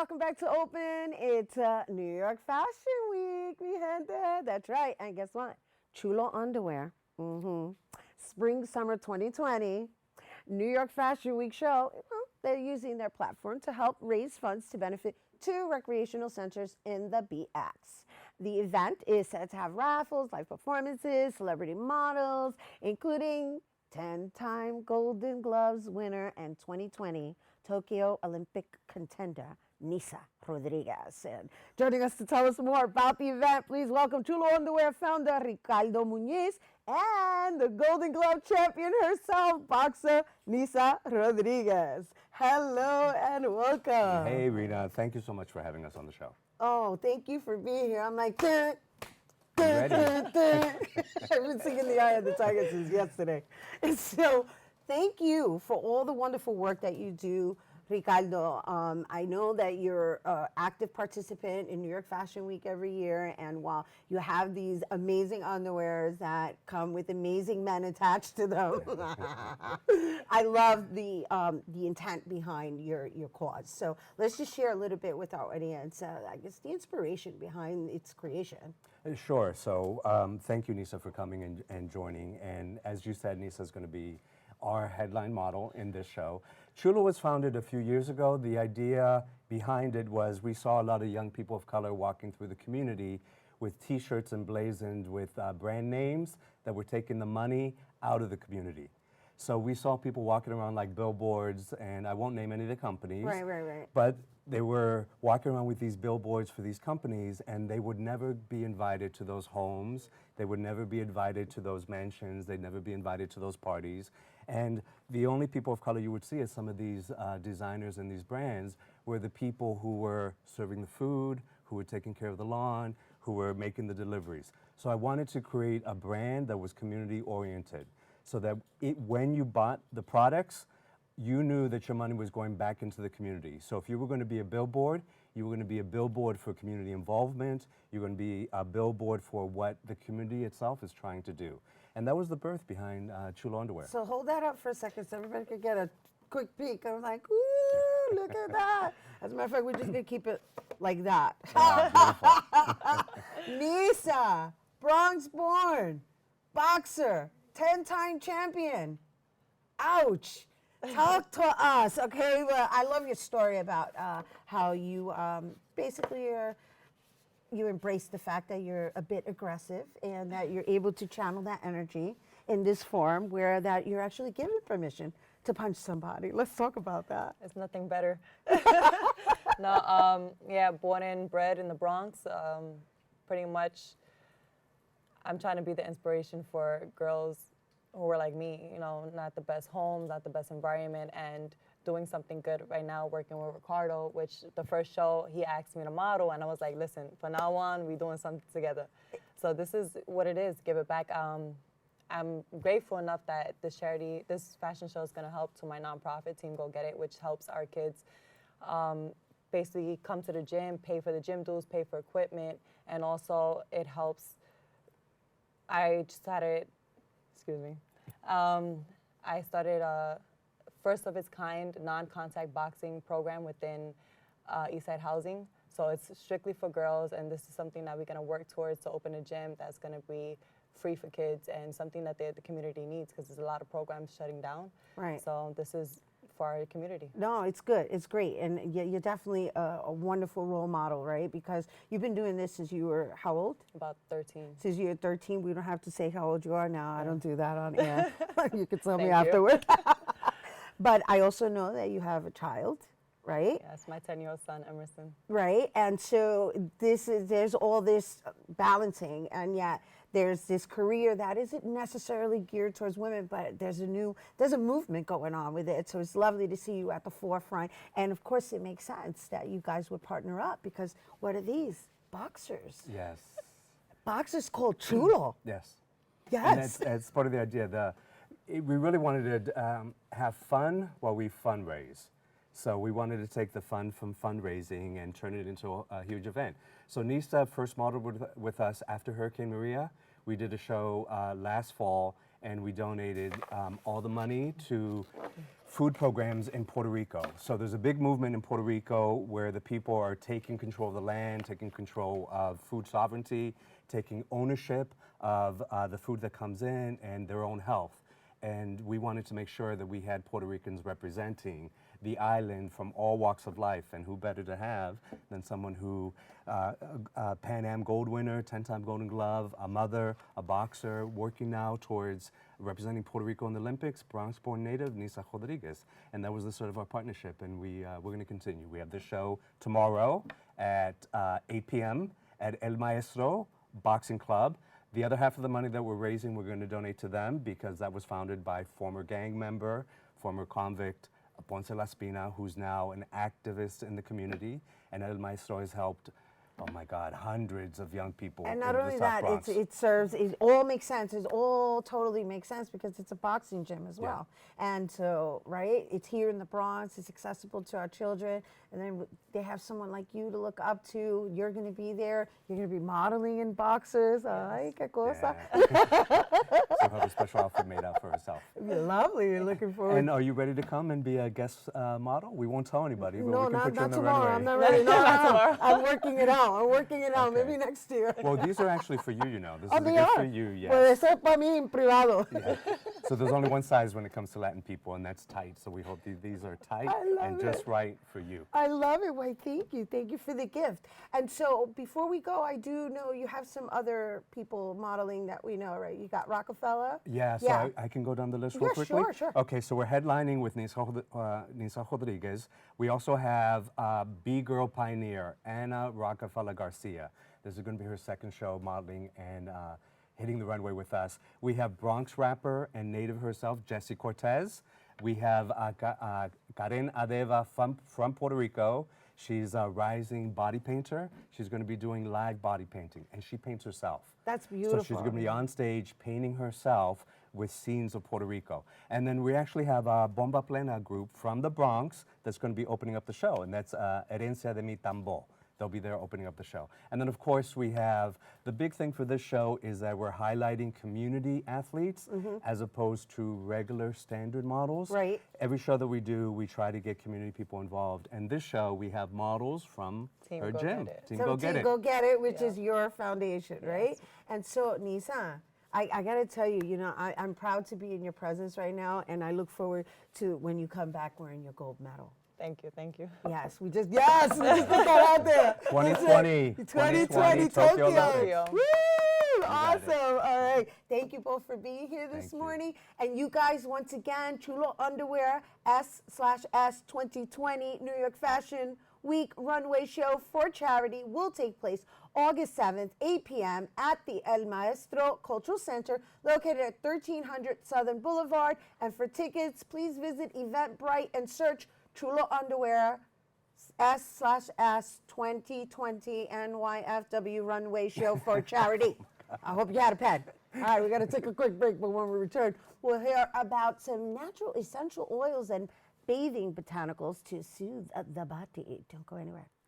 welcome back to Open. It's New York Fashion Week, mi gente. That's right. And guess what? Chulo underwear. Spring, summer 2020. New York Fashion Week show. Well, they're using their platform to help raise funds to benefit two recreational centers in the BX. The event is set to have raffles, live performances, celebrity models, including 10-time Golden Gloves winner and 2020 Tokyo Olympic contender, Nisa Rodriguez. And joining us to tell us more about the event, please welcome Chulo Underwear founder Ricardo Muniz and the Golden Glove champion herself, boxer Nisa Rodriguez. Hello and welcome. Hey, Rhina. Thank you so much for having us on the show. Oh, thank you for being here. I'm like, Ready? I've been singing the Eye of the Tiger since yesterday. And so thank you for all the wonderful work that you do, Ricardo. I know that you're an active participant in New York Fashion Week every year, and while you have these amazing underwears that come with amazing men attached to them, I love the intent behind your cause. So let's just share a little bit with our audience, I guess, the inspiration behind its creation. Sure. So thank you, Nisa, for coming and joining. And as you said, Nisa is going to be our headline model in this show. Chulo was founded a few years ago. The idea behind it was we saw a lot of young people of color walking through the community with T-shirts emblazoned with brand names that were taking the money out of the community. So we saw people walking around like billboards, and I won't name any of the companies. Right. But they were walking around with these billboards for these companies, and they would never be invited to those homes. They would never be invited to those mansions. They'd never be invited to those parties. And the only people of color you would see as some of these designers and these brands were the people who were serving the food, who were taking care of the lawn, who were making the deliveries. So I wanted to create a brand that was community oriented, so that when you bought the products, you knew that your money was going back into the community. So if you were going to be a billboard, you were going to be a billboard for community involvement. You're going to be a billboard for what the community itself is trying to do. And that was the birth behind Chulo Underwear. So hold that up for a second so everybody could get a quick peek. I was like, ooh, look at that. As a matter of fact, we're just going to keep it like that. Nisa, Bronx born, boxer, 10-time champion. Ouch. Talk to us, okay? Well, I love your story about how you basically you embrace the fact that you're a bit aggressive and that you're able to channel that energy in this form where that you're actually given permission to punch somebody. Let's talk about that. It's nothing better. No, yeah, born and bred in the Bronx. Pretty much, I'm trying to be the inspiration for girls who are like me, you know, not the best home, not the best environment, and doing something good right now, working with Ricardo, which the first show, he asked me to model, and I was like, listen, from now on, we're doing something together. So this is what it is, give it back. I'm grateful enough that this charity, this fashion show is gonna help to my nonprofit team, Go Get It, which helps our kids basically come to the gym, pay for the gym dues, pay for equipment, and also it helps, I started a first of its kind non-contact boxing program within Eastside Housing. So it's strictly for girls, and this is something that we're going to work towards to open a gym that's going to be free for kids and something that the community needs, because there's a lot of programs shutting down. Right. So this is for our community. No, it's good. It's great. And you're definitely a wonderful role model, right? Because you've been doing this since you were how old? About 13. Since you were 13. We don't have to say how old you are now. I don't do that on air. You can tell me Thank you. afterward. But I also know that you have a child, right? Yes, my 10-year-old son, Emerson. Right. And so there's all this balancing, and yet there's this career that isn't necessarily geared towards women, but there's a movement going on with it. So it's lovely to see you at the forefront. And of course, it makes sense that you guys would partner up, because what are these? Boxers. Yes. Boxers called Chulo. Yes. Yes. And that's part of the idea. We really wanted to have fun while we fundraise. So we wanted to take the fun from fundraising and turn it into a huge event. So Nisa first modeled with us after Hurricane Maria. We did a show last fall, and we donated all the money food programs in Puerto Rico. So there's a big movement in Puerto Rico where the people are taking control of the land, taking control of food sovereignty, taking ownership of the food that comes in and their own health. And we wanted to make sure that we had Puerto Ricans representing the island from all walks of life. And who better to have than someone who, Pan Am gold winner, 10-time Golden Glove, a mother, a boxer, working now towards representing Puerto Rico in the Olympics, Bronx-born native, Nisa Rodriguez. And that was the sort of our partnership, and we're going to continue. We have this show tomorrow at 8 p.m. at El Maestro Boxing Club. The other half of the money that we're raising, we're going to donate to them because that was founded by former gang member, former convict, Ponce Laspina, who's now an activist in the community. And El Maestro has helped, oh my God, hundreds of young people. And not in only the that, South Bronx. it all makes sense. It all totally makes sense because it's a boxing gym as well. And so, right, it's here in the Bronx. It's accessible to our children. And then they have someone like you to look up to. You're going to be there. You're going to be modeling in boxers. Ay, qué cosa. She'll have a special outfit made out for herself. Lovely. You're looking forward. And are you ready to come and be a guest model? We won't tell anybody, but No, we can not, put you on not the tomorrow. runway. I'm not ready. No, Not tomorrow. I'm working it out. I'm working it out. Okay. Maybe next year. Well, these are actually for you, you know. This Oh, is a they gift are. for you, yes. Puede ser para mí en privado. Yeah. So there's only one size when it comes to Latin people, and that's tight. So we hope these are tight I love and just it. right for you. I love it. Why, thank you. Thank you for the gift. And so before we go, I do know you have some other people modeling that we know, right? You got Rockefeller. Yeah, so I can go down the list real Yeah, quickly? sure. Okay, so we're headlining with Nisa Rodriguez. We also have B-Girl Pioneer, Anna Rockefeller Garcia. This is going to be her second show modeling and hitting the runway with us. We have Bronx rapper and native herself, Jessie Cortez. We have Karen Adeva from Puerto Rico. She's a rising body painter. She's going to be doing live body painting, and she paints herself. That's beautiful. So she's going to be on stage painting herself with scenes of Puerto Rico. And then we actually have a Bomba Plena group from the Bronx that's going to be opening up the show, and that's Herencia de mi Tambo. They'll be there opening up the show. And then, of course, we have the big thing for this show is that we're highlighting community athletes as opposed to regular standard models. Right. Every show that we do, we try to get community people involved. And this show, we have models from Team her Go gym. Get It. Team So Go Get It. Go Get It, which is your foundation, right? And so, Nisa, I got to tell you, you know, I'm proud to be in your presence right now, and I look forward to when you come back wearing your gold medal. Thank you, thank you. Yes, we just put that out there. 2020. 2020 Tokyo Tokyo. Olympics. Woo! got it. Awesome. All right. Thank you both for being here this Thank you. morning. And you guys, once again, Chulo Underwear S/S 2020 New York Fashion Week Runway Show for charity will take place August 7th, 8 p.m. at the El Maestro Cultural Center located at 1300 Southern Boulevard. And for tickets, please visit Eventbrite and search Chulo Underwear S/S 2020 NYFW Runway Show for charity. I hope you had a pen. All right, we got to take a quick break, but when we return, we'll hear about some natural essential oils and bathing botanicals to soothe the body. Don't go anywhere.